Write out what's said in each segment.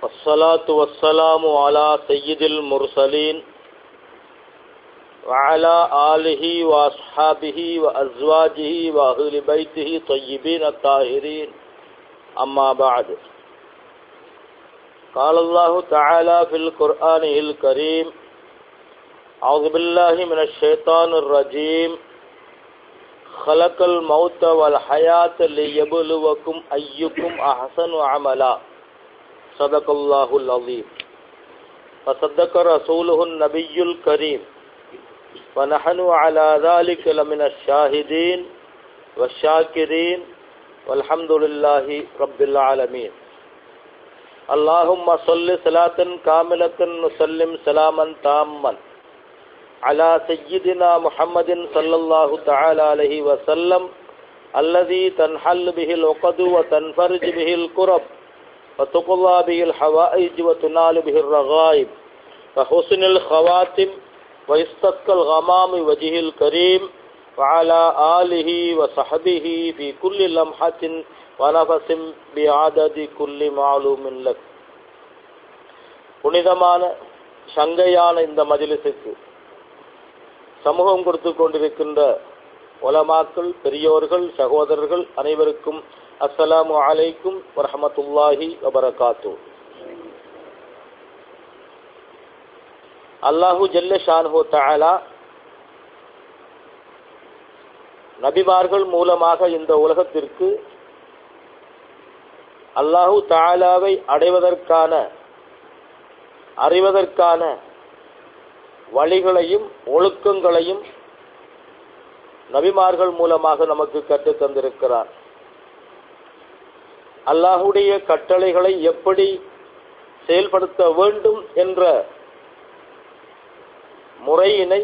والصلاة والسلام على سيد المرسلين وعلى آله وأصحابه وأزواجه وأهل بيته طيبين الطاهرين أما بعد قال الله تعالى في القرآن الكريم أعوذ بالله من الشيطان الرجيم خلق الموت والحياة ليبلوكم أيكم أحسن عملا صدق الله العظيم وصدق رسوله النبي الكريم ونحن على ذلك لمن الشاهدين والشاكرين والحمد لله رب العالمين اللهم صل صلاة كاملة وسلم سلاما تاما على سيدنا محمد صلى الله تعالى عليه وسلم الذي تنحل به العقد وتنفرج به الكرب وتقضى به الحوائج وتنال به الرغائب وحسن الخواتم ويستسقى الغمام وجهه الكريم وعلى آله وصحبه في كل لمحة ونفس بعدد كل معلوم لك. புனிதமான சங்கையான இந்த மஜ்லிஸுக்கு சமூகம் கொடுத்து கொண்டிருக்கின்ற உலமாக்கள், பெரியோர்கள், சகோதரர்கள் அனைவருக்கும் அஸ்ஸலாமு அலைக்கும் வரஹ்மத்துல்லாஹி வபரகாத்துஹு. அல்லாஹு ஜல்ல ஷானுஹு தஆலா நபிமார்கள் மூலமாக இந்த உலகத்திற்கு அல்லாஹு தஆலாவை அறிவதற்கான வழிகளையும் ஒழுக்கங்களையும் நபிமார்கள் மூலமாக நமக்கு கற்றுத் தந்திருக்கிறார். அல்லாஹுடைய கட்டளைகளை எப்படி செயல்படுத்த வேண்டும் என்ற முறையினை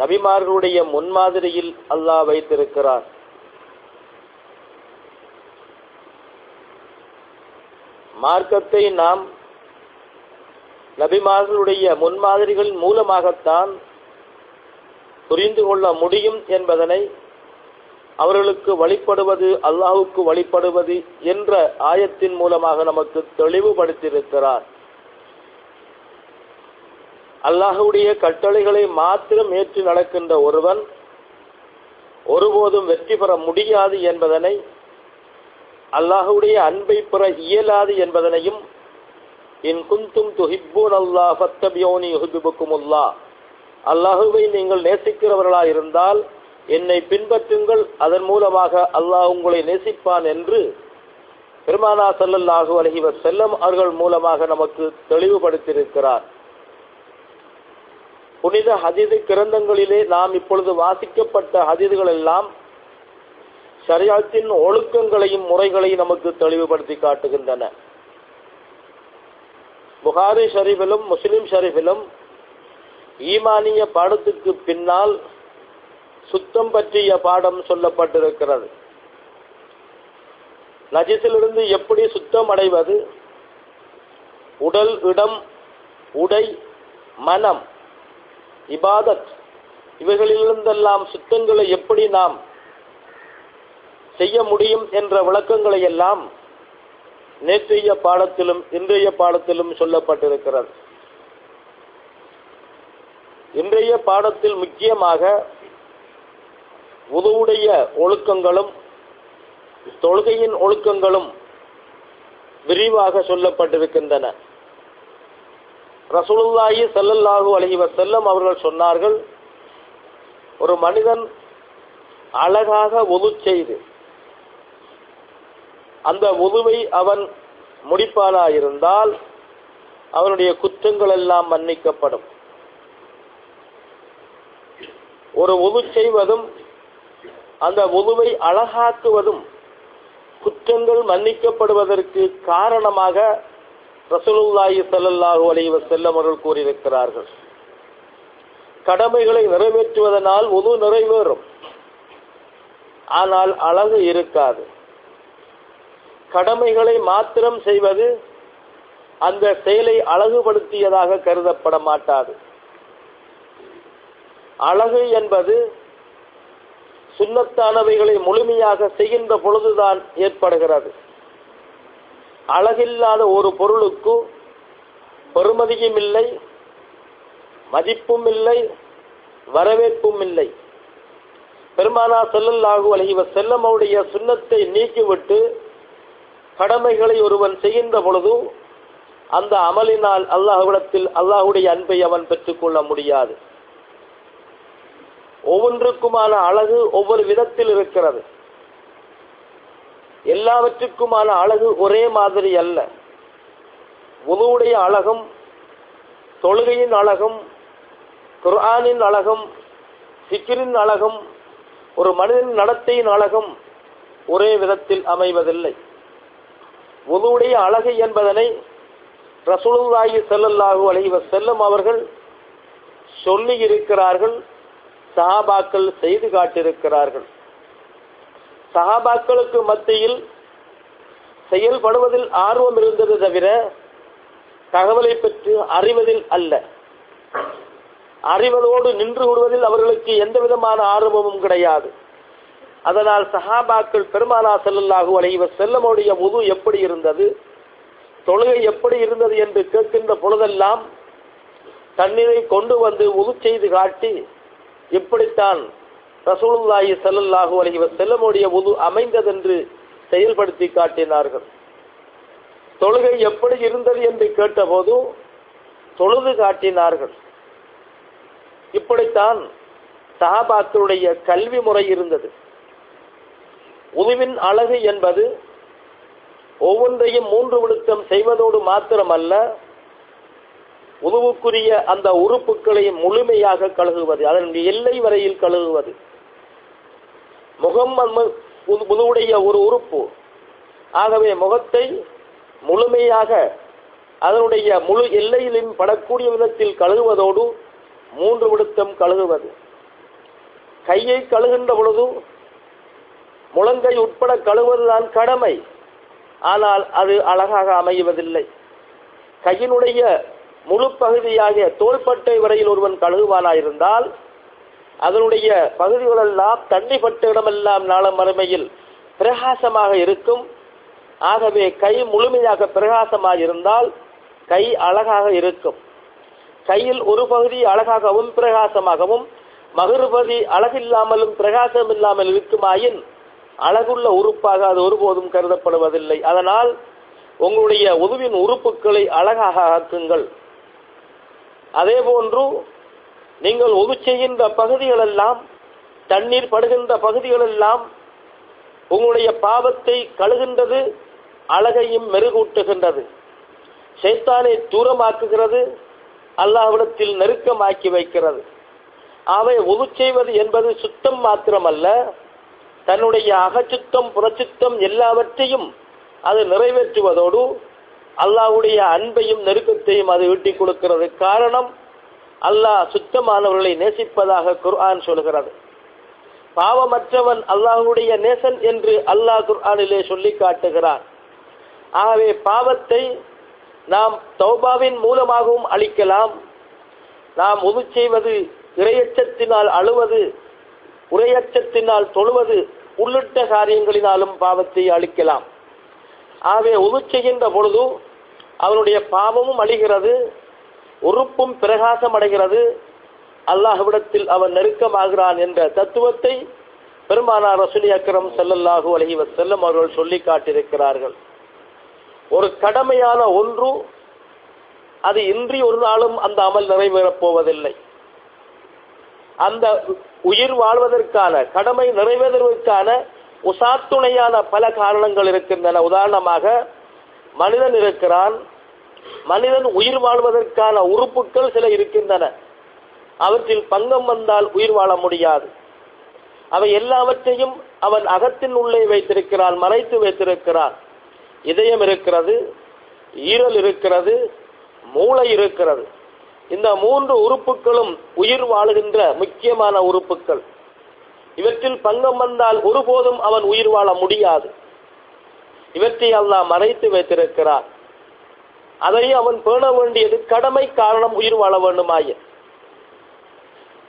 நபிமார்களுடைய முன்மாதிரியில் அல்லாஹ் வைத்திருக்கிறார். மார்க்கத்தை நாம் நபிமார்களுடைய முன்மாதிரிகள் மூலமாகத்தான் புரிந்து கொள்ள முடியும் என்பதனை அவர்களுக்கு வழிபடுவது, அல்லாஹுக்கு வழிபடுவது என்ற ஆயத்தின் மூலமாக நமக்கு தெளிவுபடுத்தியிருக்கிறார். அல்லாஹுடைய கட்டளைகளை மாத்திரம் ஏற்று நடக்கின்ற ஒருவன் ஒருபோதும் வெற்றி பெற முடியாது என்பதனை, அல்லாஹுடைய அன்பை பெற இயலாது என்பதனையும், இன் குந்தும் துஹிப்பூனல்லாஹ் ஃபத்தபியூனி யுஹிப்புக்குமுல்லாஹ், அல்லாஹுவை நீங்கள் நேசிக்கிறவர்களாக இருந்தால் என்னை பின்பற்றுங்கள், அதன் மூலமாக அல்லாஹ் உங்களை நேசிப்பான் என்று பெருமானா ஸல்லல்லாஹு அலைஹி வஸல்லம் அவர்கள் மூலமாக நமக்கு தெளிவுபடுத்தியிருக்கிறார். புனித ஹதீஸ் கிரந்தங்களிலே நாம் இப்பொழுது வாசிக்கப்பட்ட ஹதீஸ்கள் எல்லாம் ஷரியாத்தின் ஒழுக்கங்களையும் முறைகளையும் நமக்கு தெளிவுபடுத்தி காட்டுகின்றன. புகாரி ஷரீஃபிலும் முஸ்லிம் ஷரீஃபிலும் ஈமானிய பாடத்துக்கு பின்னால் சுத்தம் பற்றிய பாடம் சொல்லப்பட்டிருக்கிறது. நஜிஸிலிருந்து எப்படி சுத்தம் அடைவது, உடல், இடம், உடை, மனம், இபாதத் இவைகளிலிருந்தெல்லாம் சுத்தங்களை எப்படி நாம் செய்ய முடியும் என்ற விளக்கங்களை எல்லாம் நேற்றைய பாடத்திலும் இன்றைய பாடத்திலும் சொல்லப்பட்டிருக்கிறது. இன்றைய பாடத்தில் முக்கியமாக வுதுவுடைய ஒழுக்கங்களும் தொழுகையின் ஒழுக்கங்களும் விரிவாக சொல்லப்பட்டிருக்கின்றன. ரசூலுல்லாஹி ஸல்லல்லாஹு அலைஹி வஸல்லம் அவர்கள் சொன்னார்கள், ஒரு மனிதன் அழகாக வுது செய்து அந்த வுதுவை அவன் முடிப்பானாயிருந்தால் அவனுடைய குற்றங்கள் எல்லாம் மன்னிக்கப்படும். ஒரு வுது செய்வதும் அந்த வுதுவை அழகாக்குவதும் குற்றங்கள் மன்னிக்கப்படுவதற்கு காரணமாக ரசூலுல்லாஹி ஸல்லல்லாஹு அலைஹி வஸல்லம் அவர்கள் கூறியிருக்கிறார்கள். கடமைகளை நிறைவேற்றுவதனால் வுது நிறைவேறும், ஆனால் அழகு இருக்காது. கடமைகளை மாத்திரம் செய்வது அந்த செயலை அழகுபடுத்தியதாக கருதப்பட மாட்டாது. அழகு என்பது சுன்னத்தானவைகளை முழுமையாக செய்கின்ற பொழுதுதான் ஏற்படுகிறது. அழகில்லாத ஒரு பொருளுக்கு பெறுமதியும் இல்லை, மதிப்பும் இல்லை, வரவேற்பும் இல்லை. பெருமானார் ஸல்லல்லாஹு அலைஹி வஸல்லம் அவருடைய சுன்னத்தை நீக்கிவிட்டு கடமைகளை ஒருவன் செய்கின்ற பொழுது அந்த அமலினால் அல்லாஹ்விடத்தில் அல்லாஹ்வுடைய அன்பை அவன் பெற்றுக்கொள்ள முடியாது. ஒவ்வொன்றுக்குமான அழகு ஒவ்வொரு விதத்தில் இருக்கிறது. எல்லாவற்றுக்குமான அழகு ஒரே மாதிரி அல்ல. வுதுவுடைய அழகும், தொழுகையின் அழகும், குர்ஆனின் அழகும், சிக்ரின் அழகும், ஒரு மனிதனின் நடத்தையின் அழகும் ஒரே விதத்தில் அமைவதில்லை. வுதுவுடைய அழகு என்பதனை ரசூலுல்லாஹி ஸல்லல்லாஹு அலைஹி வஸல்லம் அவர்கள் சொல்லி இருக்கிறார்கள், சஹாபாக்கள் செய்து காட்டியிருக்கிறார்கள். சஹாபாக்களுக்கு மத்தியில் செயல்படுவதில் ஆர்வம் இருந்தது தவிர தகவலை பெற்று அறிவதில் அல்ல. அறிவதோடு நின்று கொள்வதில் அவர்களுக்கு எந்த விதமான ஆர்வமும் கிடையாது. அதனால் சஹாபாக்கள் பெருமானார் ஸல்லல்லாஹு அலைஹி வஸல்லம் உடைய வுது எப்படி இருந்தது, தொழுகை எப்படி இருந்தது என்று கேட்கின்ற பொழுதெல்லாம் தண்ணீரை கொண்டு வந்து வுது செய்து காட்டி, இப்படித்தான் ரசூலுல்லாஹி ஸல்லல்லாஹு அலைஹி வஸல்லம் உடைய வுது அமைந்ததென்று செயல்படுத்தி காட்டினார்கள். தொழுகை எப்படி இருந்தது என்று கேட்டபோது தொழுது காட்டினார்கள். இப்படித்தான் சஹாபாக்களுடைய கல்வி முறை இருந்தது. வுதுவின் அழகு என்பது ஒவ்வொன்றையும் 3 விழுத்தம் செய்வதோடு மாத்திரமல்ல, வுதுவுக்குரிய அந்த உறுப்புகளை முழுமையாக கழுகுவது, அதனுடைய எல்லை வரையில் கழுகுவது. முகம் வுதுவுடைய ஒரு உறுப்பு. ஆகவே முகத்தை முழுமையாக அதனுடைய முழு எல்லையிலும் படக்கூடிய விதத்தில் கழுகுவதோடு 3 விழுத்தம் கழுகுவது. கையை கழுகின்ற பொழுது முழங்கை உட்பட கழுவுவதுதான் கடமை. ஆனால் அது அழகாக அமைவதில்லை. கையினுடைய முழு பகுதியாக தோள்பட்டை வரையில் ஒருவன் கழுகுவானாயிருந்தால் அதனுடைய பகுதிகளெல்லாம் தண்ணிப்பட்ட இடமெல்லாம் நாளம் மறுமையில் பிரகாசமாக இருக்கும். ஆகவே கை முழுமையாக பிரகாசமாக இருந்தால் கை அழகாக இருக்கும். கையில் ஒரு பகுதி அழகாகவும் பிரகாசமாகவும் மறுபகுதி அழகில்லாமலும் பிரகாசம் இல்லாமல் இருக்குமாயின் அழகுள்ள உறுப்பாக அது ஒருபோதும் கருதப்படுவதில்லை. அதனால் உங்களுடைய வுதுவின் உறுப்புகளை அழகாக ஆக்குங்கள். அதே போன்று நீங்கள் வுது செய்கின்ற பகுதிகளெல்லாம், தண்ணீர் படுகின்ற பகுதிகளெல்லாம் உங்களுடைய பாவத்தை கழுகின்றது, அழகையும் மெருகூட்டுகின்றது, ஷைத்தானை தூரமாக்குகிறது, அல்லாஹ்விடத்தில் நெருக்கமாக்கி வைக்கிறது. அவை வுது செய்வது என்பது சுத்தம் மாத்திரமல்ல, தன்னுடைய அகச்சுத்தம் புறச்சுத்தம் எல்லாவற்றையும் அது நிறைவேற்றுவதோடு அல்லாஹ்வுடைய அன்பையும் நெருக்கத்தையும் அது ஈட்டிக் கொடுக்கிறது. காரணம், அல்லாஹ் சுத்தமானவர்களை நேசிப்பதாக குர்ஆன் சொல்கிறது. பாவமற்றவன் அல்லாஹ்வுடைய நேசன் என்று அல்லாஹ் குர்ஆனிலே சொல்லி காட்டுகிறார். ஆகவே பாவத்தை நாம் தௌபாவின் மூலமாகவும் அழிக்கலாம். நாம் வுது செய்வது, இறையச்சத்தினால் அழுவது, உரையச்சத்தினால் தொழுவது உள்ளிட்ட காரியங்களினாலும் பாவத்தை அழிக்கலாம். ஆகவே வுது செய்கின்ற பொழுது அவனுடைய பாவமும் அழிகிறது, உறுப்பும் பிரகாசம் அடைகிறது, அல்லாஹ்விடத்தில் அவன் நெருக்கமாகிறான் என்ற தத்துவத்தை பெருமானார் ரசூல் அக்ரம் ஸல்லல்லாஹு அலைஹி வஸல்லம் அவர்கள் சொல்லி காட்டியிருக்கிறார்கள். ஒரு கடமையான ஒன்று, அது இன்றி ஒரு நாளும் அந்த அமல் நிறைவேறப் போவதில்லை. அந்த உயிர் வாழ்வதற்கான, கடமை நிறைவேறுவதற்கான உசாத்துணையான பல காரணங்கள் இருக்கின்றன. உதாரணமாக, மனிதன் இருக்கிறான். மனிதன் உயிர் வாழ்வதற்கான உறுப்புகள் சில இருக்கின்றன. அவற்றில் பங்கம் வந்தால் உயிர் வாழ முடியாது. அவை எல்லாவற்றையும் அவன் அகத்தின் உள்ளே வைத்திருக்கிறான், மறைத்து வைத்திருக்கிறான். இதயம் இருக்கிறது, ஈரல் இருக்கிறது, மூளை இருக்கிறது. இந்த 3 உறுப்புகளும் உயிர் வாழுகின்ற முக்கியமான உறுப்புகள். இவற்றில் பங்கம் வந்தால் ஒருபோதும் அவன் உயிர் வாழ முடியாது. இவற்றை அல்லாஹ் மறைத்து வைத்திருக்கிறார். அதை அவன் பேண வேண்டியது கடமை. காரணம், உயிர் வாழ வேண்டுமாய.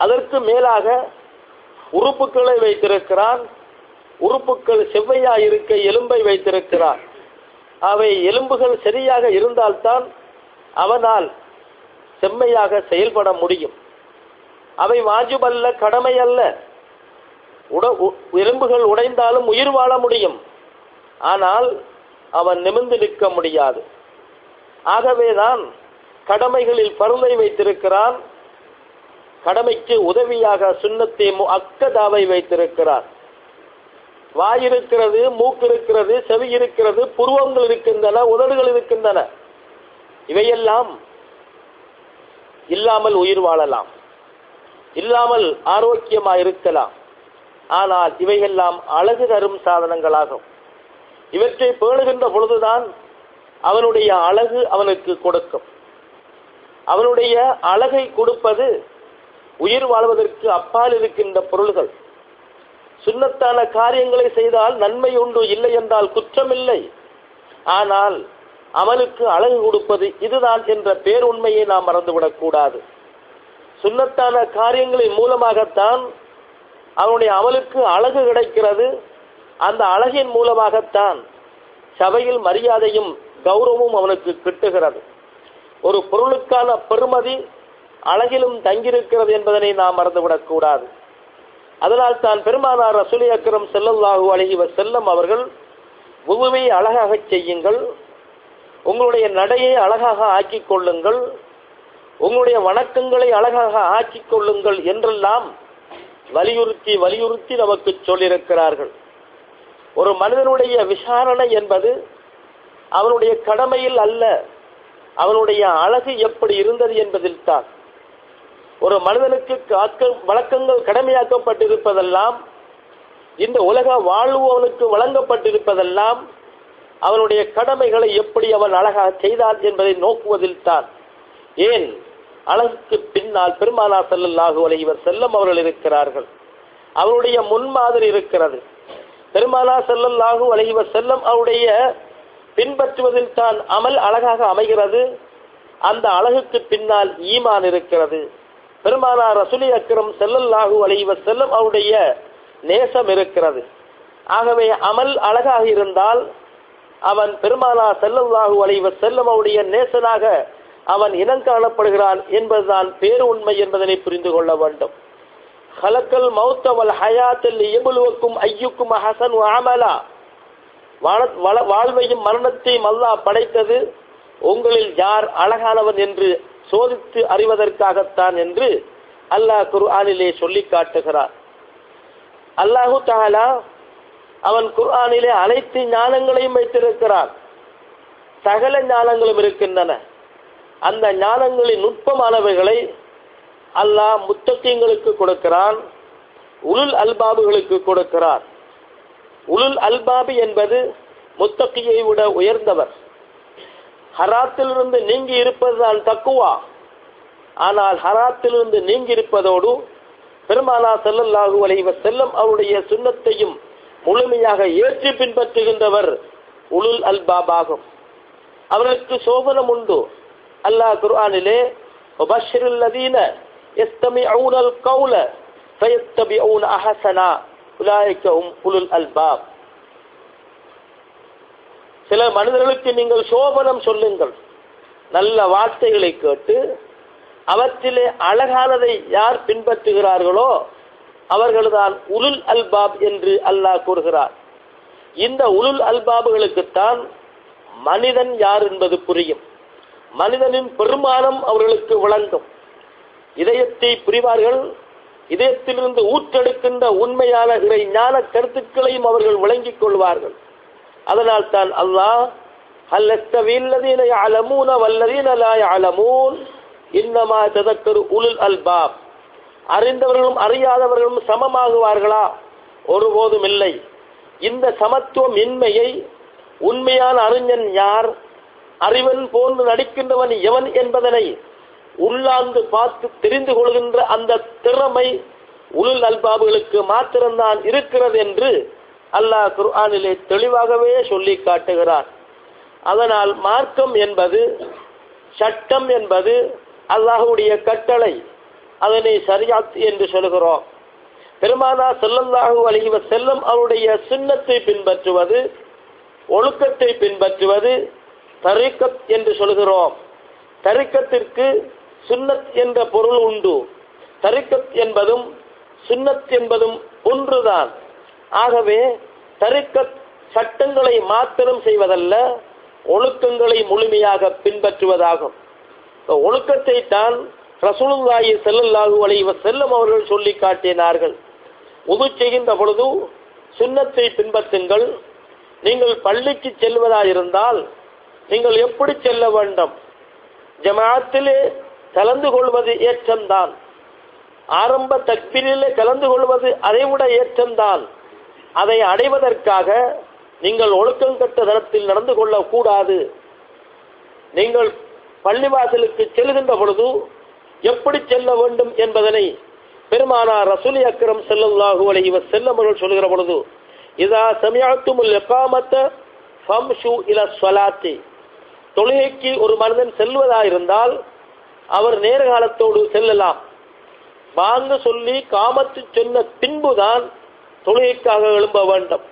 அதற்கு மேலாக உறுப்புகளை வைத்திருக்கிறான். உறுப்புகள் செவ்வையா இருக்க எலும்பை வைத்திருக்கிறார். அவை எலும்புகள் சரியாக இருந்தால்தான் அவனால் செம்மையாக செயல்பட முடியும். அவை வாஜிப் அல்ல, கடமை அல்ல. எலும்புகள் உடைந்தாலும் உயிர் வாழ முடியும், ஆனால் அவன் நிமிர்ந்து நிற்க முடியாது. ஆகவேதான் கடமைகளில் பருந்தை வைத்திருக்கிறான், கடமைக்கு உதவியாக சுன்னத்தே முஅக்கதாவை வைத்திருக்கிறார். வாய் இருக்கிறது, மூக்கு இருக்கிறது, செவி இருக்கிறது, புருவங்கள் இருக்கின்றன, உதடுகள் இருக்கின்றன. இவையெல்லாம் இல்லாமல் உயிர் வாழலாம், இல்லாமல் ஆரோக்கியமாக இருக்கலாம். ஆனால் இவையெல்லாம் அழகு தரும் சாதனங்களாகும். இவற்றை பேணுகின்ற பொழுதுதான் அவனுடைய அழகு அவனுக்கு கொடுக்கும். அவனுடைய அழகை கொடுப்பது உயிர் வாழ்வதற்கு அப்பால் இருக்கின்ற பொருள்கள். சுன்னத்தான காரியங்களை செய்தால் நன்மை உண்டு, இல்லை என்றால் குற்றமில்லை. ஆனால் அவனுக்கு அழகு கொடுப்பது இதுதான் என்ற பேருண்மையை நாம் மறந்துவிடக் கூடாது. சுன்னத்தான காரியங்களின் மூலமாகத்தான் அவனுடைய அமலுக்கு அழகு கிடைக்கிறது. அந்த அழகின் மூலமாகத்தான் சபையில் மரியாதையும் கௌரவமும் அவனுக்கு கிட்டுகிறது. ஒரு பொருளுக்கான பெருமதி அழகிலும் தங்கியிருக்கிறது என்பதனை நாம் மறந்துவிடக் கூடாது. அதனால் தான் பெருமானார் ரசூல் அக்ரம் ஸல்லல்லாஹு அலைஹி வஸல்லம் அவர்கள் உதுவை அழகாக செய்யுங்கள், உங்களுடைய நடையை அழகாக ஆக்கிக் கொள்ளுங்கள், உங்களுடைய வணக்கங்களை அழகாக ஆக்கிக் கொள்ளுங்கள் என்றெல்லாம் வலியுறுத்தி வலியுறுத்தி நமக்கு சொல்லியிருக்கிறார்கள். ஒரு மனிதனுடைய விசாரணை என்பது அவனுடைய கடமையில் அல்ல, அவனுடைய அழகு எப்படி இருந்தது என்பதில் தான். ஒரு மனிதனுக்கு வழக்கங்கள் கடமையாக்கப்பட்டிருப்பதெல்லாம், இந்த உலக வாழ்வு அவனுக்கு வழங்கப்பட்டிருப்பதெல்லாம் அவனுடைய கடமைகளை எப்படி அவன் அழகாக செய்தான் என்பதை நோக்குவதில் தான். ஏன், அழகுக்கு பின்னால் பெருமானார் ஸல்லல்லாஹு அலைஹி வஸல்லம் அவர்கள் இருக்கிறார்கள். அவருடைய முன்மாதிரி இருக்கிறது. பெருமானார் ஸல்லல்லாஹு அலைஹி வஸல்லம் அவருடைய பின்பற்றுவதில் தான் அமல் அழகாக அமைகிறது. அந்த அழகுக்கு பின்னால் ஈமான் இருக்கிறது. பெருமானார் ரசூல் அக்ரம் ஸல்லல்லாஹு அலைஹி வஸல்லம் அவருடைய நேசம் இருக்கிறது. ஆகவே அமல் அழகாக இருந்தால் அவன் பெருமானார் ஸல்லல்லாஹு அலைஹி வஸல்லம் அவருடைய நேசனாக அவன் இனங்காணப்படுகிறான் என்பதுதான் பேரு உண்மை என்பதனை புரிந்து கொள்ள வேண்டும். ஹலக்கல் மௌத்த வல் ஹயாத்தில் லியப்லுவக்கும் அய்யுக்கும் அஹ்ஸனு அமலா. வாழ்வையும் மரணத்தையும் அல்லாஹ் படைத்தது உங்களில் யார் அழகானவன் என்று சோதித்து அறிவதற்காகத்தான் என்று அல்லாஹ் குர்ஆனிலே சொல்லி காட்டுகிறார். அல்லாஹு தஆலா அவன் குர்ஆனிலே அனைத்து ஞானங்களையும் வைத்திருக்கிறான். சகல ஞானங்களும் இருக்கின்றன. அந்த ஞானங்களின் நுட்பமானவைகளை அல்லாஹ் முத்தகீங்களுக்கு கொடுக்கிறான், உலுல் அல்பாபுகளுக்கு கொடுக்கிறார். உலுல் அல்பாபு என்பது முத்தகியை விட உயர்ந்தவர். ஹராத்திலிருந்து நீங்கி இருப்பதுதான் தக்குவா. ஆனால் ஹராத்திலிருந்து நீங்கி இருப்பதோடு பெருமானார் ஸல்லல்லாஹு அலைஹி வஸல்லம் அவருடைய சுன்னத்தையும் முழுமையாக ஏற்றி பின்பற்றுகின்றவர் உலுல் அல்பாபாகும். அவர்களுக்கு சோபனம் உண்டு. அல்லாஹ் குர்ஆனிலே வபஷ்ஷிரில் லதீன யஸ்தமிஊனல் கௌல ஃபயத்தபிஊன அஹ்ஸனா உலாயிக உலுல் அல்பாப். சில மனிதர்களுக்கு நீங்கள் சோபனம் சொல்லுங்கள், நல்ல வார்த்தைகளை கேட்டு அவற்றிலே அழகானதை யார் பின்பற்றுகிறார்களோ அவர்கள்தான் உலுல் அல்பாப் என்று அல்லாஹ் கூறுகிறார். இந்த உலுல் அல்பாபுகளுக்குத்தான் மனிதன் யார் என்பது புரியும். மனிதனின் பெருமானம் அவர்களுக்கு விளங்கும். இதயத்தை புரிவார்கள். இதயத்திலிருந்து ஊற்றெடுக்கின்ற உண்மையான இறை ஞான கருத்துக்களையும் அவர்கள் விளங்கிக் கொள்வார்கள். அதனால் தான் அல்லாஹ் அல்லஸ்தவீல்லதீன யஅலமூன வல்லதீன லா யஅலமூன் இன்னமா ததக்கரு உலுல் அல்பாப். அறிந்தவர்களும் அறியாதவர்களும் சமமாகுவார்களா? ஒருபோதும் இல்லை. இந்த சமத்துவம் இன்மையை உண்மையான அறிஞன் யார், அறிவன் போன்று நடிக்கின்றவன் எவன் என்பதனை உள்ளாந்து பார்த்து தெரிந்து கொள்கின்ற அந்த திறமை உலுல் அல்பாபுகளுக்கு மாத்திரம்தான் இருக்கிறது என்று அல்லாஹ் குர்ஆனிலே தெளிவாகவே சொல்லி காட்டுகிறார். அதனால் மார்க்கம் என்பது, சட்டம் என்பது அல்லாஹ்வுடைய கட்டளை. அதனை ஷரியத் என்று சொல்கிறோம். பெருமானார் ஸல்லல்லாஹு அலைஹி வஸல்லம் அவருடைய சுன்னத்தை பின்பற்றுவது ஒழுக்கத்தை பின்பற்றுவது தரீக்கத் என்று சொல்கிறோம். தரீக்கத்திற்கு சுன்னத் என்ற பொருள் உண்டு. தரீக்கத் என்பதும் சுன்னத் என்பதும் ஒன்றுதான். ஆகவே தரீக்கத் சட்டங்களை மாத்திரம் செய்வதல்ல, ஒழுக்கங்களை முழுமையாக பின்பற்றுவதாகும். ஒழுக்கத்தை தான் ரசூலுல்லாஹி ஸல்லல்லாஹு அலைஹி வஸல்லம் அவர்கள் சொல்லி காட்டினார்கள். உது செய்கின்ற பொழுது சுன்னத்தை பின்பற்றுங்கள். நீங்கள் பள்ளிக்கு செல்வதாயிருந்தால் நீங்கள் எப்படி செல்ல வேண்டும்? ஜமாஅத்திலே கலந்து கொள்வது ஏற்றம்தான். ஆரம்ப தக்பீரிலே கலந்து கொள்வது அதைவிட ஏற்றம்தான். அதை அடைவதற்காக நீங்கள் ஒழுக்கம் கட்ட தரத்தில் நடந்து கொள்ளக்கூடாது. நீங்கள் பள்ளிவாசலுக்கு செல்கின்ற பொழுது எப்படி செல்ல வேண்டும் என்பதனை பெருமானார் ரசூல் அக்ரம் ஸல்லல்லாஹு அலைஹி வஸல்லம் அவர்கள் சொல்கிற பொழுது, இதா சமிஅத்துமுல் இகாமத ஃபம்ஷு இலா ஸலாத்தி, தொழுகைக்கு ஒரு மனிதன் செல்வதாயிருந்தால் அவர் நேரகாலத்தோடு செல்லலாம். வாங்க சொல்லி காமத்து சொன்ன பின்புதான் தொழுகைக்காக எழும்ப வேண்டும்.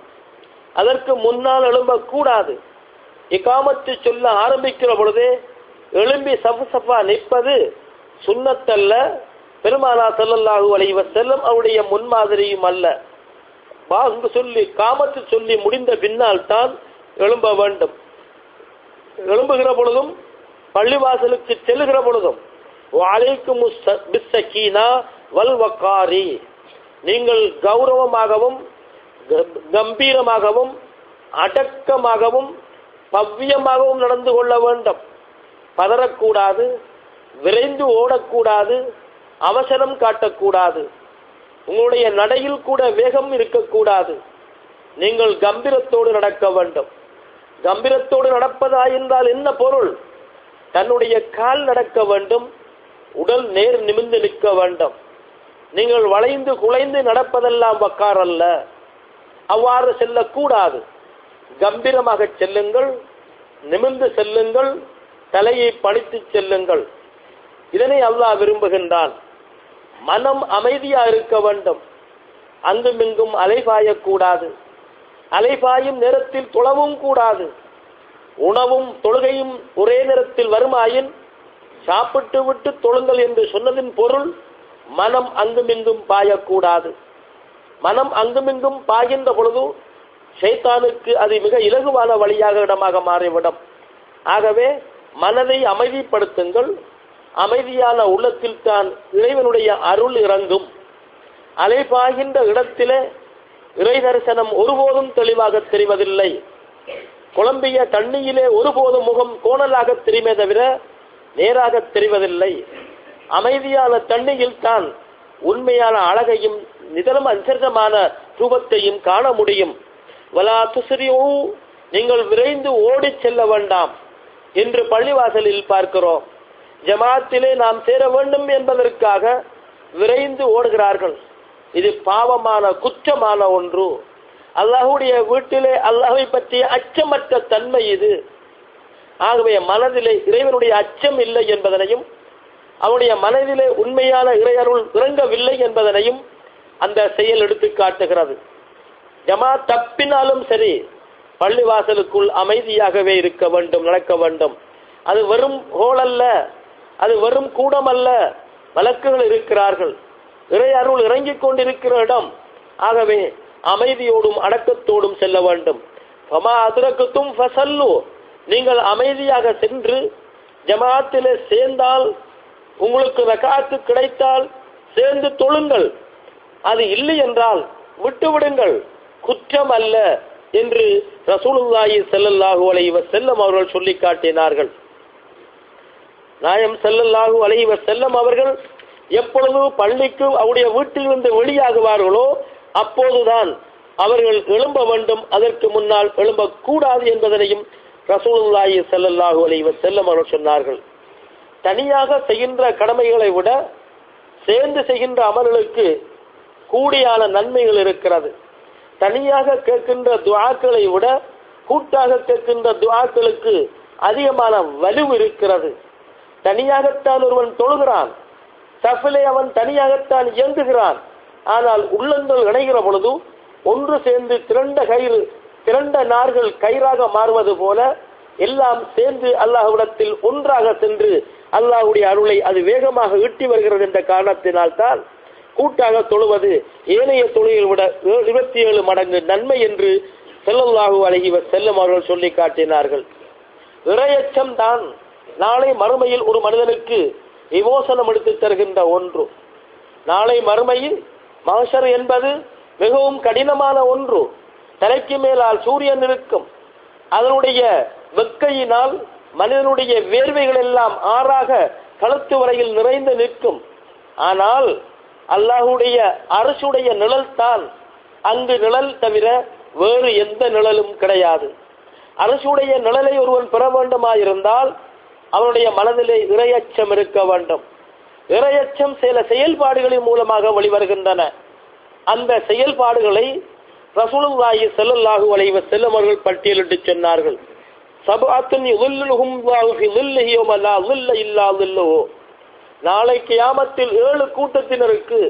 அதற்கு முன்னால் எழும்பக்கூடாது. இகாமத்து சொல்ல ஆரம்பிக்கிற பொழுதே எழும்பி சஃபா நிற்பது சுன்னத்தல்ல, பெருமானார் ஸல்லல்லாஹு அலைஹி வஸல்லம் அவருடைய முன்மாதிரியும் அல்ல. வாங்க சொல்லி காமத்து சொல்லி முடிந்த பின்னால் தான் எழும்ப வேண்டும். எழும்புகிற பொழுதும் பள்ளிவாசலுக்கு செல்லுகிற பொழுதும் வலைக்கும் பிஸ்ஸகீனா வல் வக்காரி, நீங்கள் கௌரவமாகவும் கம்பீரமாகவும் அடக்கமாகவும் பவ்யமாகவும் நடந்து கொள்ள வேண்டும். பதறக்கூடாது, விரைந்து ஓடக்கூடாது, அவசரம் காட்டக்கூடாது. உங்களுடைய நடையில் கூட வேகம் இருக்கக்கூடாது. நீங்கள் கம்பீரத்தோடு நடக்க வேண்டும். கம்பீரத்தோடு நடப்பதாயிருந்தால் என்ன பொருள்? தன்னுடைய கால் நடக்க வேண்டும், உடல் நேர் நிமிர்ந்து நிற்க வேண்டும். நீங்கள் வளைந்து குலைந்து நடப்பதெல்லாம் வக்கார் அல்ல. அவ்வாறு செல்லக்கூடாது. கம்பீரமாக செல்லுங்கள், நிமிர்ந்து செல்லுங்கள், தலையை பணித்து செல்லுங்கள். இதனை அல்லாஹ் விரும்புகின்றான். மனம் அமைதியா இருக்க வேண்டும். அங்குமிங்கும் அலைபாயக்கூடாது. அலைபாயும் நேரத்தில் தொழவும் கூடாது. உணவும் தொழுகையும் ஒரே நேரத்தில் வருமாயின் சாப்பிட்டு விட்டு தொழுங்கள் என்று சொன்னதின் பொருள் மனம் அங்குமிங்கும் பாயக்கூடாது. மனம் அங்குமிங்கும் பாய்கின்ற பொழுது ஷைத்தானுக்கு அது மிக இலகுவான வழியாக இடமாக மாறிவிடும். ஆகவே மனதை அமைதிப்படுத்துங்கள். அமைதியான உள்ளத்தில் தான் இறைவனுடைய அருள் இறங்கும். அலைபாய்கின்ற இடத்திலே இறை தரிசனம் ஒருபோதும் தெளிவாக தெரிவதில்லை. குழம்பிய தண்ணியிலே ஒருபோதும் முகம் கோணலாக தெரியுமே தவிர நேராக தெரிவதில்லை. அமைதியான தண்ணியில் தான் உண்மையான அழகையும் நிதனம் அஞ்சமான ரூபத்தையும் காண முடியும். வலா துஸ்ரியூ, நீங்கள் விரைந்து ஓடி செல்ல வேண்டாம் என்று பள்ளிவாசலில் பார்க்கிறோம். ஜமாத்திலே நாம் சேர வேண்டும் என்பதற்காக விரைந்து ஓடுகிறார்கள். இது பாவமான குற்றமான ஒன்று. அல்லாஹ்வுடைய வீட்டிலே அல்லாஹ்வை பற்றிய அச்சமற்ற தன்மை இது. ஆகவே மனதிலே இறைவனுடைய அச்சம் இல்லை என்பதனையும் அவனுடைய மனதிலே உண்மையான இறையருள் இறங்கவில்லை என்பதனையும் அந்த செயல் எடுத்து காட்டுகிறது. ஜமாத் தப்பினாலும் சரி பள்ளிவாசலுக்குள் அமைதியாகவே இருக்க வேண்டும், நடக்க வேண்டும். அது வெறும் ஹோல் அல்ல, அது வெறும் கூடம் அல்ல. மலக்குகள் இருக்கிறார்கள், இறை அருள் இறங்கிக் கொண்டிருக்கிற இடம். ஆகவே அமைதியோடும் அடக்கத்தோடும் செல்ல வேண்டும். ஃபமா அதுரக்குத்தும் ஃபஸல்லு, நீங்கள் அமைதியாக சென்று ஜமாத்திலே சேர்ந்தால், உங்களுக்கு ரகாத்து கிடைத்தால் சேர்ந்து தொழுங்கள். அது இல்லை என்றால் விட்டுவிடுங்கள், குற்றம் அல்ல என்று ரசூலுல்லாஹி ஸல்லல்லாஹு அலைஹி வஸல்லம் அவர்கள் சொல்லி காட்டினார்கள். நாயம் ஸல்லல்லாஹு அலைஹி வஸல்லம் அவர்கள் எப்பொழுது பள்ளிக்கு அவருடைய வீட்டிலிருந்து வெளியாகுவார்களோ அப்போதுதான் அவர்கள் எழும்ப வேண்டும். அதற்கு முன்னால் எழும்பக்கூடாது என்பதனையும் ரசூலுல்லாஹி ஸல்லல்லாஹு அலைஹி வஸல்லம் அவர்கள் சொன்னார்கள். தனியாக செய்கின்ற கடமைகளை விட சேர்ந்து செய்கின்ற அமல்களுக்கு கூடியான நன்மைகள் இருக்கிறது. தனியாக கேட்கின்ற துஆக்களை விட கூட்டாக கேட்கின்ற துஆக்களுக்கு அதிகமான வலு இருக்கிறது. தனியாகத்தான் ஒருவன் தொழுகிறான், சஃபிலே அவன் தனியாகத்தான் இயங்குகிறான். ஆனால் உள்ளங்கள் இணைகிற பொழுது ஒன்று சேர்ந்து திரண்ட கயிறு திரண்ட நார்கள் கயிறாக மாறுவது போல எல்லாம் சேர்ந்து அல்லாஹ்விடத்தில் ஒன்றாக சென்று அல்லாஹ்வுடைய அருளை அது வேகமாக ஈட்டி வருகிறது என்ற காரணத்தினால் தான் கூட்டாக தொழுவது ஏனைய தொழுகையை விட 27 மடங்கு நன்மை என்று ஸல்லல்லாஹு அலைஹி வஸல்லம் அவர்கள் சொல்லி காட்டினார்கள். இறையச்சம் தான் நாளை மறுமையில் ஒரு மனிதனுக்கு விமோசனம் எடுத்து தருகின்ற ஒன்று. நாளை மறுமையில் மஹ்ஷர் என்பது மிகவும் கடினமான ஒன்று. தலைக்கு மேலால் சூரியன் இருக்கும். அதனுடைய வெக்கையினால் மனிதனுடைய வேர்வைகள் எல்லாம் ஆறாக கழுத்து வரையில் நிறைந்து நிற்கும். ஆனால் அல்லாஹ்வுடைய அர்ஷுடைய நிழல் தான் அங்கு நிழல் தவிர வேறு எந்த நிழலும் கிடையாது. அர்ஷுடைய நிழலை ஒருவன் பெற வேண்டுமாயிருந்தால் அவனுடைய மனதிலே இறையச்சம் இருக்க வேண்டும். இறையச்சம் சில செயல்பாடுகளின் மூலமாக வெளிவருகின்றன. அந்த செயல்பாடுகளை ரசூலுல்லாஹி ஸல்லல்லாஹு அலைஹி வஸல்லம் அவர்கள் பட்டியலிட்டு சொன்னார்கள். சபஅத்துன் யுல்லுஹும் அல்லாஹு ஃபி ظில்லிஹி யௌம லா ظில்ல இல்லா ظில்லுஹு. நாளை கியாமத்தில் 7 கூட்டத்தினருக்கு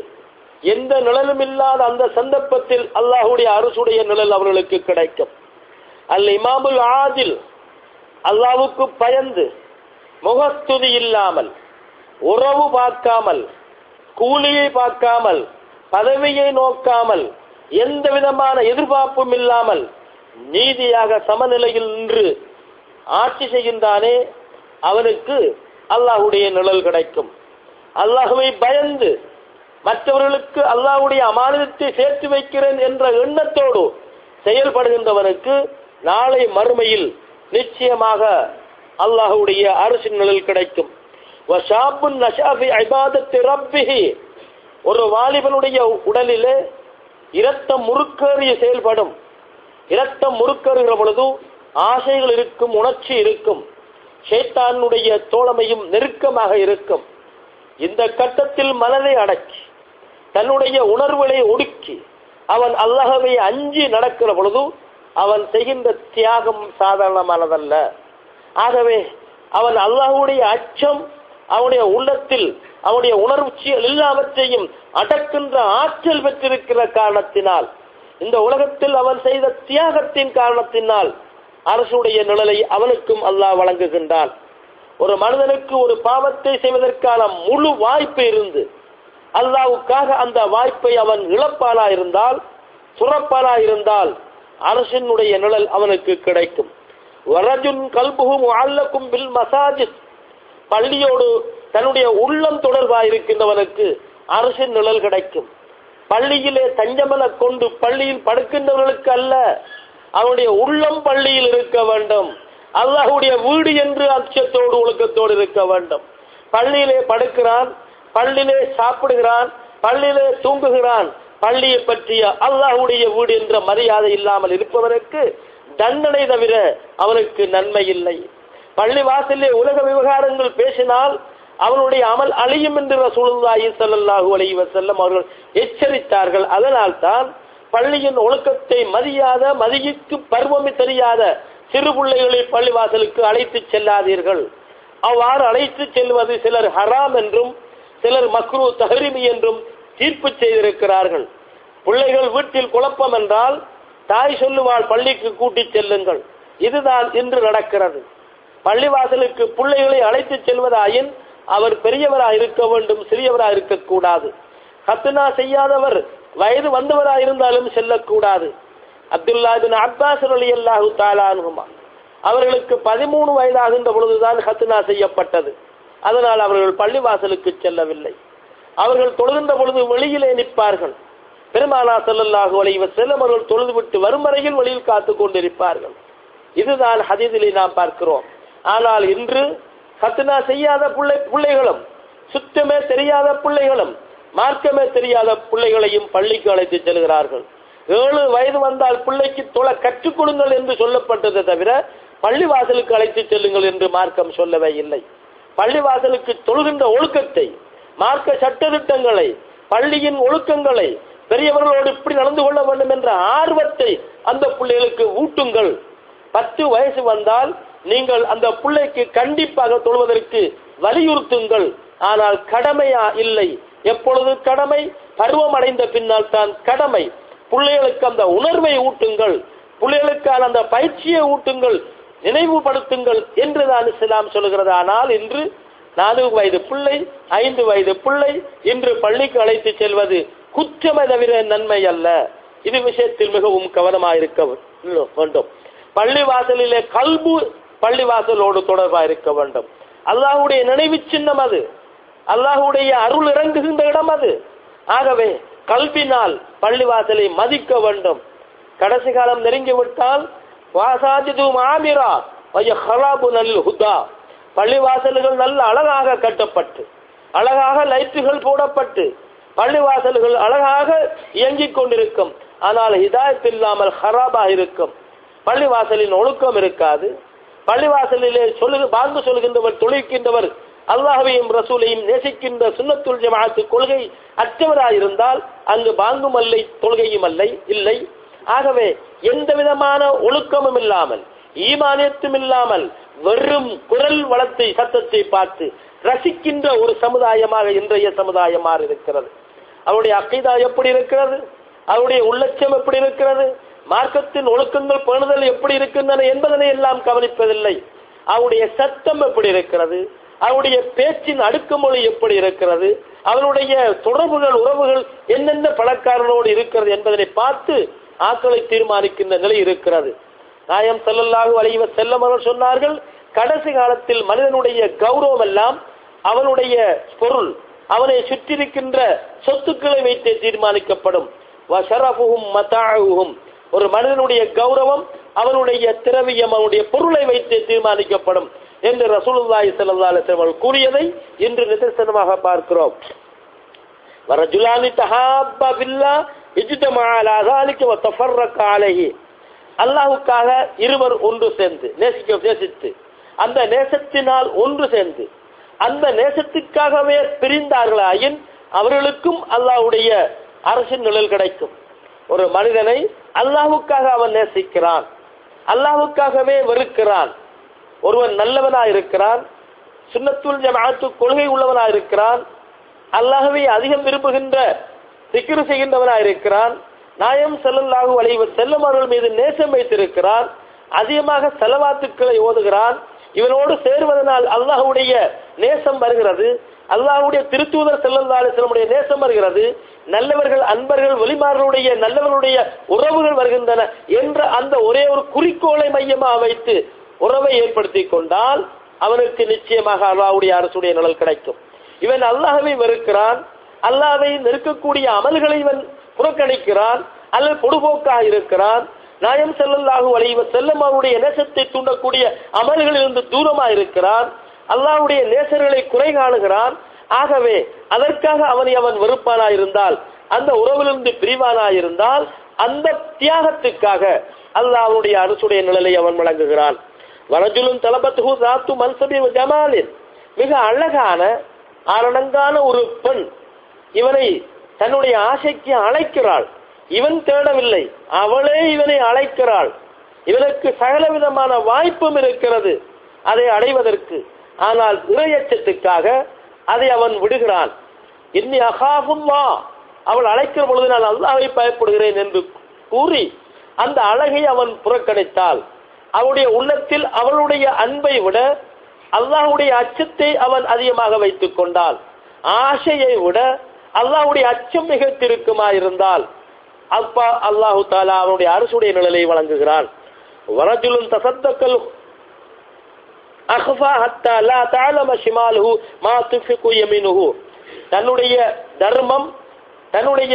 எந்த நிழலும் இல்லாத அந்த சந்தர்ப்பத்தில் அல்லாஹ்வுடைய அர்ஷுடைய நிழல் அவர்களுக்கு கிடைக்கும். அல் இமாமுல் ஆதில், அல்லாஹ்வுக்கு பயந்து முகஸ்துதி இல்லாமல், உறவு பார்க்காமல், கூலியை பார்க்காமல், பதவியை நோக்காமல், எந்த விதமான எதிர்பார்ப்பும் இல்லாமல் நீதியாக சமநிலையில் நின்று ஆட்சி செய்கின்றானே அவனுக்கு அல்லாஹ்வுடைய நிழல் கிடைக்கும். அல்லாஹ்வை பயந்து மற்றவர்களுக்கு அல்லாஹ்வுடைய அமானிதத்தை சேர்த்து வைக்கிறேன் என்ற எண்ணத்தோடு செயல்படுகின்றவனுக்கு நாளை மறுமையில் நிச்சயமாக அல்லாஹ்வுடைய அர்ஷின் நிழல் கிடைக்கும். வஷாபுன் நஷா ஃபி இபாதத்தி ரப்பிஹி. ஒரு வாலிபனுடைய உடலிலே இரத்தம் முறுக்கேறிய செயல்படும். இரத்தம் முறுக்கேறுகிற பொழுது ஆசைகள் இருக்கும், உணர்ச்சி இருக்கும், ஷைத்தானுடைய தோழமையும் நெருக்கமாக இருக்கும். இந்த கட்டத்தில் மனதை அடக்கி தன்னுடைய உணர்வுகளை ஒடுக்கி அவன் அல்லாஹ்வை அஞ்சி நடக்கிற பொழுது அவன் செய்கின்ற தியாகம் சாதாரணமானதல்ல. ஆகவே அவன் அல்லாஹ்வுடைய அச்சம் அவனுடைய உள்ளத்தில் அவனுடைய உணர்ச்சிகள் எல்லாவற்றையும் அடக்கின்ற ஆற்றல் பெற்றிருக்கிற காரணத்தினால், இந்த உலகத்தில் அவன் செய்த தியாகத்தின் காரணத்தினால் அரசுடைய நிழலை அவனுக்கும் அல்லாஹ் வழங்குகின்றான். ஒரு மனிதனுக்கு ஒரு பாவத்தை செய்வதற்கான முழு வாய்ப்பு இருந்து அல்லாஹ்வுக்காக அந்த வாய்ப்பை அவன் இழப்பானா இருந்தால், சுரப்பானா இருந்தால் அரசினுடைய நிழல் அவனுக்கு கிடைக்கும். வரஜுன் கல்புஹு முஅல்லகும் பில் மசாஜித். பள்ளியோடு தன்னுடைய உள்ளம் தொடர்பாக இருக்கின்றவனுக்கு அரசின் நிழல் கிடைக்கும். பள்ளியிலே தஞ்சமென கொண்டு பள்ளியில் படுக்கின்றவர்களுக்கு அல்ல, அவனுடைய உள்ளம் பள்ளியில் இருக்க வேண்டும். அல்லாஹ்வுடைய வீடு என்று அச்சத்தோடு ஒழுக்கத்தோடு இருக்க வேண்டும். பள்ளியிலே படுக்கிறான், பள்ளியிலே சாப்பிடுகிறான், பள்ளியிலே தூங்குகிறான், பள்ளியை பற்றிய அல்லாஹ்வுடைய வீடு என்ற மரியாதை இல்லாமல் இருப்பவனுக்கு தண்டனை தவிர அவனுக்கு நன்மை இல்லை. பள்ளி வாசலிலே உலக விவகாரங்கள் பேசினால் அவனுடைய அமல் அழியும் என்று ரசூலுல்லாஹி ஸல்லல்லாஹு அலைஹி வஸல்லம் அவர்கள் எச்சரித்தார்கள். அதனால் தான் பள்ளியின் ஒழுக்கத்தை மதியிற்கு பருவம் தெரியாத சிறு பிள்ளைகளை பள்ளிவாசலுக்கு அழைத்து செல்லாதீர்கள். அவ்வாறு அழைத்து செல்வது சிலர் ஹராம் என்றும் சிலர் மக்ரூ தஹ்ரீமி என்றும் தீர்ப்பு செய்திருக்கிறார்கள். பிள்ளைகள் வீட்டில் குழப்பம் என்றால் தாய் சொல்லுவாள், பள்ளிக்கு கூட்டிச் செல்லுங்கள். இதுதான் இன்று நடக்கிறது. பள்ளிவாசலுக்கு பிள்ளைகளை அழைத்து செல்வதாயின் அவர் பெரியவராக இருக்க வேண்டும், சிறியவராக இருக்கக்கூடாது. ஹத்னா செய்யாதவர் வயது வந்தவராக இருந்தாலும் செல்லக்கூடாது. அப்துல்லா இப்னு அப்பாஸ் ரலியல்லாஹு தஆலா அன்ஹுமா அவர்களுக்கு 13 வயதாகின்ற பொழுதுதான் ஹத்னா செய்யப்பட்டது. அதனால் அவர்கள் பள்ளிவாசலுக்கு செல்லவில்லை. அவர்கள் தொழுகின்ற பொழுது வெளியிலே நிற்பார்கள். பெருமானார் ஸல்லல்லாஹு அலைஹி வஸல்லம் அவர்கள் தொழுதுவிட்டு வரும் வரையில் வெளியில் காத்து கொண்டிருப்பார்கள். இதுதான் ஹதீஸிலே நாம் பார்க்கிறோம். ஆனால் இன்று ஹத்னா செய்யாத பிள்ளைகளும், சுத்தமே தெரியாத பிள்ளைகளும், மார்க்கமே தெரியாத பிள்ளைகளையும் பள்ளிக்கு அழைத்து செல்கிறார்கள். 7 வயது வந்தால் பிள்ளைக்கு தொழ கற்றுக் கொடுங்கள் என்று சொல்லப்பட்டதை தவிர பள்ளிவாசலுக்கு அழைத்து செல்லுங்கள் என்று மார்க்கம் சொல்லவே இல்லை. பள்ளிவாசலுக்கு தொழுகின்ற ஒழுக்கத்தை, மார்க்க சட்டதிட்டங்களை, பள்ளியின் ஒழுக்கங்களை, பெரியவர்களோடு இப்படி நடந்து கொள்ள வேண்டும் என்ற ஆர்வத்தை அந்த பிள்ளைகளுக்கு ஊட்டுங்கள். 10 வயசு வந்தால் நீங்கள் அந்த பிள்ளைக்கு கண்டிப்பாக தொழுவதற்கு வலியுறுத்துங்கள். ஆனால் கடமையா? இல்லை. எப்பொழுது கடமை? பருவம் அடைந்த பின்னால் தான் கடமை. பிள்ளைகளுக்கு அந்த உணர்வை ஊட்டுங்கள். பிள்ளைகளுக்கான அந்த பயிற்சியை ஊட்டுங்கள், நினைவுபடுத்துங்கள் என்றுதான் இஸ்லாம் சொல்கிறது. ஆனால் இன்று 4 வயது பிள்ளை 5 வயது பிள்ளை இன்று பள்ளிக்கு அழைத்து செல்வது குற்றமே தவிர நன்மை அல்ல. இது விஷயத்தில் மிகவும் கவனமாக இருக்க வேண்டும். பள்ளிவாசலிலே கல்பு பள்ளிவாசலோடு தொடர்பாக இருக்க வேண்டும். அல்லாஹ்வுடைய நினைவு சின்னம் அது, அல்லாஹ்வுடைய அருள் இறங்குகின்ற இடம் அது. ஆகவே கல்பினால் பள்ளிவாசலை மதிக்க வேண்டும். கடைசி காலம் நெருங்கிவிட்டால் பள்ளிவாசல்கள் நல்ல அழகாக கட்டப்பட்டு அழகாக லைட்டுகள் போடப்பட்டு பள்ளிவாசல்கள் அழகாக இயங்கிக் கொண்டிருக்கும். ஆனால் ஹிதாயத் இல்லாமல் ஹராபாக இருக்கும். பள்ளிவாசலின் ஒழுக்கம் இருக்காது. பள்ளிவாசலிலே பாங்கு சொல்கின்றவர், தொழிக்கின்றவர் அல்லாஹ்வையும் ரசூலையும் நேசிக்கின்ற சுன்னத்துல் ஜமாஅத் கொள்கை அற்றவராயிருந்தால் அங்கு பாங்கும் அல்லை, தொழுகையும் இல்லை. ஆகவே எந்த விதமான ஒழுக்கமும் இல்லாமல், ஈமானியத்தும் இல்லாமல், வெறும் குரல் வளத்தை சத்தத்தை பார்த்து ரசிக்கின்ற ஒரு சமுதாயமாக இன்றைய சமுதாயம் மாறி இருக்கிறது. அவருடைய அக்கீதா எப்படி இருக்கிறது, அவருடைய உள்ளட்சம் எப்படி இருக்கிறது, மார்க்கத்தின் ஒழுக்கங்கள் பேணுதல் எப்படி இருக்கின்றன என்பதனை எல்லாம் கவனிப்பதில்லை. அவருடைய சத்தம் எப்படி இருக்கிறது, அவருடைய பேச்சின் அடுக்குமொழி எப்படி இருக்கிறது, அவருடைய தொடர்புகள் உறவுகள் என்னென்ன பணக்காரனோடு இருக்கிறது என்பதனை பார்த்து ஆக்களை தீர்மானிக்கின்ற நிலை இருக்கிறது. நாயம் ஸல்லல்லாஹு அலைஹி வஸல்லம் அவர்கள் சொன்னார்கள், கடைசி காலத்தில் மனிதனுடைய கௌரவம் எல்லாம் அவனுடைய பொருள், அவனை சுற்றிருக்கின்ற சொத்துக்களை வைத்து தீர்மானிக்கப்படும். வஷரஃபுஹும் மதாஉஹும், ஒரு மனிதனுடைய கௌரவம் அவனுடைய திரவியம், அவனுடைய பொருளை வைத்து தீர்மானிக்கப்படும் என்று ரசூலுல்லாஹி ஸல்லல்லாஹு அலைஹி வஸல்லம் கூறியதை இன்று நிதர்சனமாக பார்க்கிறோம். வரஜுலானி தஹாப்பா பில்லாஹ் இஜ்தமா அலா ஸாலிக வ தஃபர்ரக அலைஹி, அல்லாஹ்வுக்காக இருவர் ஒன்று சேர்ந்து நேசித்து அந்த நேசத்தினால் ஒன்று சேர்ந்து அந்த நேசத்துக்காகவே பிரிந்தார்களாயின் அவர்களுக்கும் அல்லாஹ்வுடைய அரசின் நிழல் கிடைக்கும். ஒரு மனிதனை அல்லாஹ்வுக்காக அவன் நேசிக்கிறான், அல்லாஹ்வுக்காகவே வெறுக்கிறான். ஒருவன் நல்லவனாக இருக்கிறான், சுன்னத்துல் ஜமாஅத் கொள்கை உள்ளவனாக இருக்கிறான், அல்லாஹ்வை அதிகம் விரும்புகின்ற திக்ர் செய்கின்றவனாக இருக்கிறான், நாயம் ஸல்லல்லாஹு அலைஹி வஸல்லம் அவர்கள் மீது நேசம் வைத்திருக்கிறான், அதிகமாக ஸலவாத்துக்களை ஓதுகிறான். இவனோடு சேர்வதனால் அல்லாஹ்வுடைய நேசம் வருகிறது, அல்லாஹ்வுடைய திருத்தூதர் ஸல்லல்லாஹு அலைஹி வஸல்லம் நேசம் வருகிறது, நல்லவர்கள் அன்பர்கள் வலிமார்களுடைய நல்லவர்களுடைய உறவுகள் வருகின்றன என்ற அந்த ஒரே ஒரு குறிக்கோளை மையமாக வைத்து உறவை ஏற்படுத்தி கொண்டால் அவனுக்கு நிச்சயமாக அல்லாஹ்வுடைய அரசுடைய நிழல் கிடைக்கும். இவன் அல்லாஹ்வை வெறுக்கிறான், அல்லாஹ்வை நெருக்கக்கூடிய அமல்களை இவன் புறக்கணிக்கிறான் அல்லது பொடுபோக்காக இருக்கிறான், நாயம் ஸல்லல்லாஹு அலைஹி வஸல்லம் அவருடைய நேசத்தை தூண்டக்கூடிய அமல்களிலிருந்து தூரமாக இருக்கிறான், அல்லாஹ்வுடைய நேசர்களை குறை காணுகிறான். ஆகவே அதற்காக அவன் வெறுப்பானாயிருந்தால், அந்த உறவிலிருந்து பிரிவானாயிருந்தால், அந்த தியாகத்துக்காக அல்லாஹ்வுடைய அரசுடைய நிழலை அவன் வழங்குகிறான். வரஜுலுன் தலபத்துஹு ஸாத்து மன்சபி வ ஜமாலின், மிக அழகான ஆரணங்கான ஒரு பெண் இவனை தன்னுடைய ஆசைக்கு அழைக்கிறாள். இவன் தேடவில்லை, அவளே இவனை அழைக்கிறாள். இவனுக்கு சகல விதமான வாய்ப்பும் இருக்கிறது அதை அடைவதற்கு. ஆனால் இறையச்சத்துக்காக அதை அவன் விடுகிறான். இன்னி அகாஃபுல்லாஹ், அவள் அழைக்கிற பொழுது நான் அல்லாஹ்வை பயப்படுகிறேன் என்று கூறி அந்த அழகை அவன் புறக்கணித்தால், அவளுடைய உள்ளத்தில் அவளுடைய அன்பை விட அல்லாஹ்வுடைய அச்சத்தை அவன் அதிகமாக வைத்துக் கொண்டால், ஆசையை விட அல்லாஹ்வுடைய அச்சம் மிகத்திருக்குமா இருந்தால், அப்பா அல்லாஹு தஆலா அவனுடைய அரசுடைய நிழலை வழங்குகிறான். வரஜுலுன் தஸத்தகல் அக்ஃபா ஹத்தா லா தஅலம ஷிமாலுஹு மா துஃபிகு யமீனுஹு, தன்னுடைய தர்மம் தன்னுடைய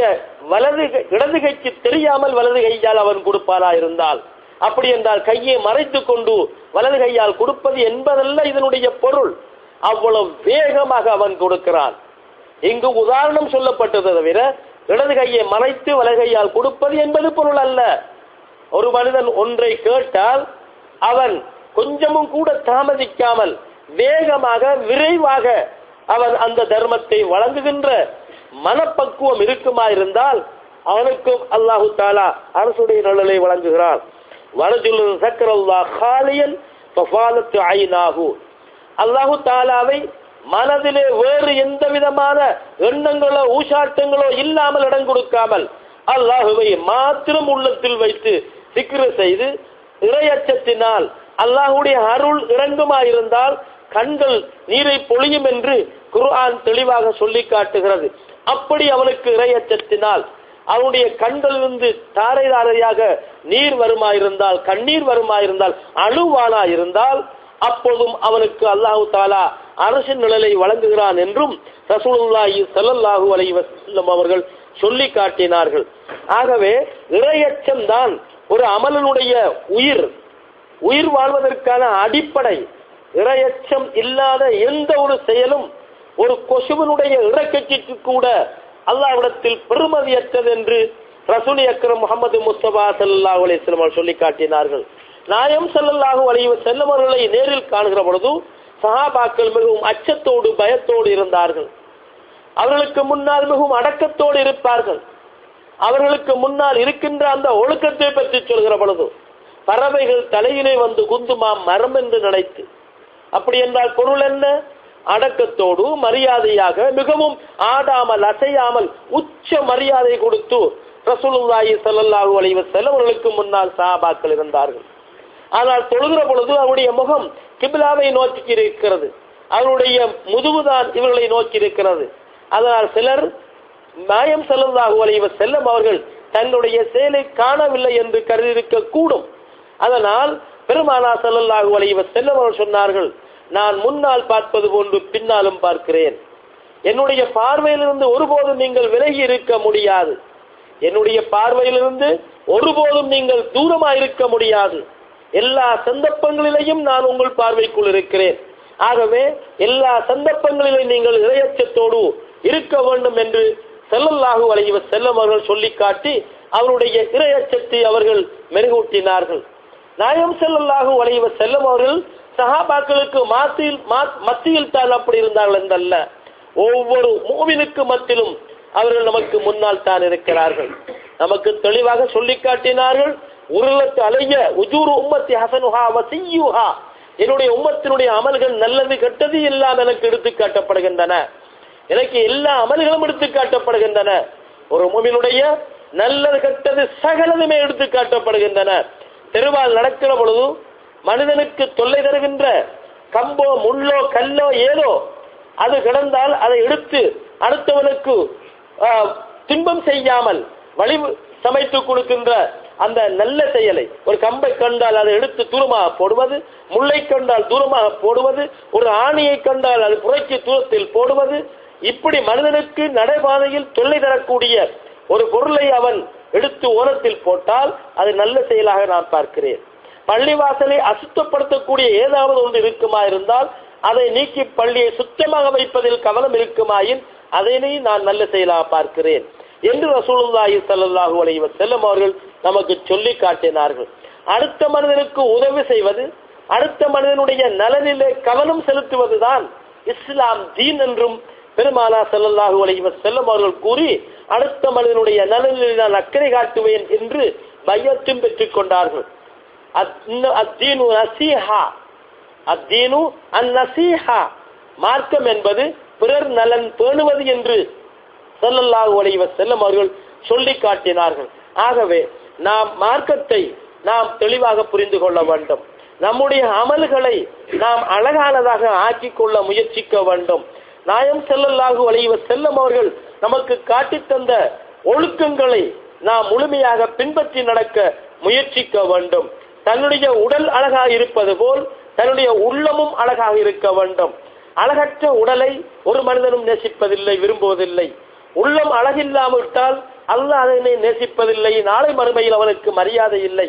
இடது கைக்கு தெரியாமல் வலது கையால் அவன் கொடுப்பானா இருந்தால், அப்படி என்றால் கையை மறைத்து கொண்டு வலது கையால் கொடுப்பது என்பதல்ல இதனுடைய பொருள். அவ்வளவு வேகமாக அவன் கொடுக்கிறான். இங்கு உதாரணம் சொல்லப்பட்டதை தவிர இடது கையை மறைத்து வலது கையால் கொடுப்பது என்பது பொருள் அல்ல. ஒரு மனிதன் ஒன்றை கேட்டால் அவன் கொஞ்சமும் கூட தாமதிக்காமல் வேகமாக விரைவாக அவன் அந்த தர்மத்தை வழங்குகின்ற மனப்பக்குவம் இருக்குமா இருந்தால் அவனுக்கும் அல்லாஹு தஆலா அரசுடைய நிழலை வழங்குகிறான். வரஜுலுன் ஸக்கரல்லாஹ் காலியன் ஃபஃபாலத் ஐனாஹு, அல்லாஹு தஆலாவை மனதிலே வேறு எந்த விதமான எண்ணங்களோ ஊசாட்டங்களோ இல்லாமல் இடம் கொடுக்காமல் அல்லாஹுவை மாத்திரம் உள்ளத்தில் வைத்து சிக்ரு செய்து இறையச்சத்தினால் அல்லாஹ்வுடைய அருள் இறங்குமாயிருந்தால் கண்கள் நீரை பொழியும் என்று குர்ஆன் தெளிவாக சொல்லி காட்டுகிறது. அப்படி அவனுக்கு இறையச்சத்தினால் அவனுடைய கண்களிலிருந்து தாரை தாரையாக நீர் வருமாயிருந்தால், கண்ணீர் வருமாயிருந்தால், அழுவானாயிருந்தால் அப்போதும் அவனுக்கு அல்லாஹு தாலா அரசின் நிழலை வழங்குகிறான் என்றும் ரசூலுல்லாஹி ஸல்லல்லாஹு அலைஹி வஸல்லம் அவர்கள் சொல்லி காட்டினார்கள். ஆகவே இறையச்சம் தான் ஒரு அமலனுடைய உயிர் வாழ்வதற்கான அடிப்படை. இறையச்சம் இல்லாத எந்த ஒரு செயலும் ஒரு கொசுவனுடைய இறக்கத்திற்கு கூட அல்லாஹ்விடத்தில் பெருமதியற்றது என்று ரசூல் அக்ரம் முஹம்மது முஸ்தபா ஸல்லல்லாஹு அலைஹி வஸல்லம் சொல்லி காட்டினார்கள். நாயம் ஸல்லல்லாஹு அலைஹி வஸல்லம் அவர்களை நேரில் காணுகிற பொழுது சஹாபாக்கள் மிகவும் அச்சத்தோடு பயத்தோடு இருந்தார்கள். அவர்களுக்கு முன்னால் மிகவும் அடக்கத்தோடு இருப்பார்கள். அவர்களுக்கு முன்னால் இருக்கின்ற அந்த ஒழுக்கத்தை பற்றி சொல்கிற பொழுது பறவைகள் தலையிலே வந்து குந்துமாம் மரம் என்று நினைத்து, அப்படி என்றால் பொருள் என்ன? அடக்கத்தோடு மரியாதையாக மிகவும் ஆடாமல் அசையாமல் உச்ச மரியாதை கொடுத்து ரசூலுல்லாஹி ஸல்லல்லாஹு அலைஹி வஸல்லம் அவர்களுக்கு முன்னால் சஹாபாக்கள் இருந்தார்கள். ஆனால் தொழுகிற பொழுது அவருடைய முகம் கிப்லாவை நோக்கி இருக்கிறது, அவருடைய முதுகுதான் இவர்களை நோக்கி இருக்கிறது. அதனால் சிலர் நாயம் ஸல்லல்லாஹு அலைஹி வஸல்லம் அவர்கள் தன்னுடைய செயலை காணவில்லை என்று கருதியிருக்க கூடும். அதனால் பெருமானார் ஸல்லல்லாஹு அலைஹி வஸல்லம் அவர்கள் சொன்னார்கள், நான் முன்னால் பார்ப்பது போன்று பின்னாலும் பார்க்கிறேன். என்னுடைய பார்வையிலிருந்து ஒருபோதும் நீங்கள் விலகி இருக்க முடியாது. என்னுடைய பார்வையிலிருந்து ஒருபோதும் நீங்கள் தூரமாக இருக்க முடியாது. எல்லா சந்தர்ப்பங்களிலேயும் நான் உங்கள் பார்வைக்குள் இருக்கிறேன். ஆகவே எல்லா சந்தர்ப்பங்களிலும் நீங்கள் இறையச்சத்தோடு இருக்க வேண்டும் என்று ஸல்லல்லாஹு அலைஹி வஸல்லம் அவர்கள் சொல்லி காட்டி அவருடைய இறையச்சத்தை அவர்கள் மெருகூட்டினார்கள். நாயகம் ஸல்லல்லாஹு அலைஹி வஸல்லம் அவர்கள் சஹாபாக்களுக்கு மத்தியில் தான் அப்படி இருந்தார்கள் என்றல்ல, ஒவ்வொரு மூமினுக்கு மத்தியிலும் அவர்கள் நமக்கு முன்னால் தான் இருக்கிறார்கள். நமக்கு தெளிவாக சொல்லி காட்டினார்கள், உருளத்து அலைய உஜூரு உம்மத்தி ஹசனுஹா வசியுஹா, என்னுடைய உம்மத்தினுடைய அமல்கள் நல்லது கெட்டது எல்லாம் எனக்கு எடுத்து காட்டப்படுகின்றன. எனக்கு எல்லா அமல்களும் எடுத்து காட்டப்படுகின்றன. ஒரு மூமினுடைய நல்லது கெட்டது சகலதுமே எடுத்து காட்டப்படுகின்றன. தெருவால் நடக்கிற பொழுது மனிதனுக்கு தொல்லை தருகின்ற கம்போ முள்ளோ கல்லோ ஏதோ அது கிடந்தால் அதை எடுத்து அடுத்தவனுக்கு துன்பம் செய்யாமல் வழி சமைத்து கொடுக்கின்ற அந்த நல்ல செயலை, ஒரு கம்பை கண்டால் அதை எடுத்து தூரமாக போடுவது, முள்ளை கண்டால் தூரமாக போடுவது, ஒரு ஆணியை கண்டால் அது புரைக்கு தூரத்தில் போடுவது, இப்படி மனிதனுக்கு நடைபாதையில் தொல்லை தரக்கூடிய ஒரு பொருளை அவன் எடுத்து ஓரத்தில் போட்டால் அது நல்ல செயலாக நான் பார்க்கிறேன். பள்ளிவாசலை அசுத்தப்படுத்தக்கூடிய ஏதாவது ஒன்று இருக்குமா இருந்தால் அதை நீக்கி பள்ளியை சுத்தமாக வைப்பதில் கவனம் இருக்குமாயின் அதனை நான் நல்ல செயலாக பார்க்கிறேன் என்று ரசூலுல்லாஹி ஸல்லல்லாஹு அலைஹி வஸல்லம் அவர்கள் நமக்கு சொல்லி காட்டினார்கள். அடுத்த மனிதனுக்கு உதவி செய்வது, அடுத்த மனிதனுடைய நலனிலே கவனம் செலுத்துவதுதான் இஸ்லாம் தீன் என்றும் பெருமானார் ஸல்லல்லாஹு அலைஹி வஸல்லம் அவர்கள் கூறி அடுத்த மனிதனுடைய நலனில் நான் அக்கறை காட்டுவேன் என்று பையத்தும் பெற்றுக் கொண்டார்கள். மார்க்கம் என்பது பிறர் நலன் பேணுவது என்று ஸல்லல்லாஹு அலைஹி வஸல்லம் அவர்கள் சொல்லி காட்டினார்கள். ஆகவே நாம் மார்க்கத்தை நாம் தெளிவாக புரிந்து கொள்ள வேண்டும். நம்முடைய அமல்களை நாம் அழகானதாக ஆக்கிக் கொள்ள முயற்சிக்க வேண்டும். நாயம் ஸல்லல்லாஹு அலைஹி வஸல்லம் அவர்கள் நமக்கு காட்டித் தந்த ஒழுக்கங்களை நாம் முழுமையாக பின்பற்றி நடக்க முயற்சிக்க வேண்டும். தன்னுடைய உடல் அழகாக இருப்பது போல் தன்னுடைய உள்ளமும் அழகாக இருக்க வேண்டும். அழகற்ற உடலை ஒரு மனிதனும் நேசிப்பதில்லை, விரும்புவதில்லை. உள்ளம் அழகில்லாவிட்டால் அல்லாஹ் அதனை நேசிப்பதில்லை, நாளை மறுமையில் அவனுக்கு மரியாதை இல்லை.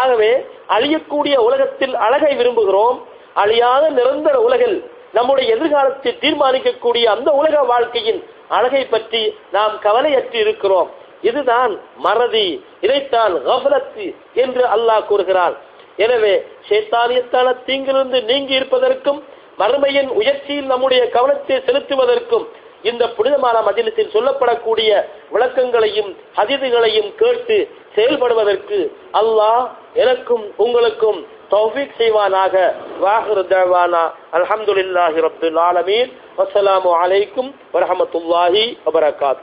ஆகவே அழியக்கூடிய உலகத்தில் அழகை விரும்புகிறோம், அழியாத நிரந்தர உலகில் நம்முடைய எதிர்காலத்தை தீர்மானிக்கக்கூடிய அந்த உலக வாழ்க்கையின் அழகை பற்றி நாம் கவலையற்று இருக்கிறோம். இதுதான் மறதி, இதைத்தான் கஃலத் என்று அல்லாஹ் கூறுகிறான். எனவே ஷைத்தானியத்தான தீங்கிலிருந்து நீங்கி இருப்பதற்கும் மறுமையின் உயர்ச்சியில் நம்முடைய கவனத்தை செலுத்துவதற்கும் இந்த புனிதமான மஜ்லிஸில் சொல்லப்படக்கூடிய விளக்கங்களையும் ஹதீதுகளையும் கேட்டு செயல்படுவதற்கு அல்லாஹ் எனக்கும் உங்களுக்கும் தௌஃபீக் செய்வானாக. வாஹிரு தஅவானா அல்ஹம்துலில்லாஹி ரப்பில் ஆலமீன். வஸ்ஸலாமு அலைக்கும் வரஹ்மத்துல்லாஹி வபரகாத்துஹு.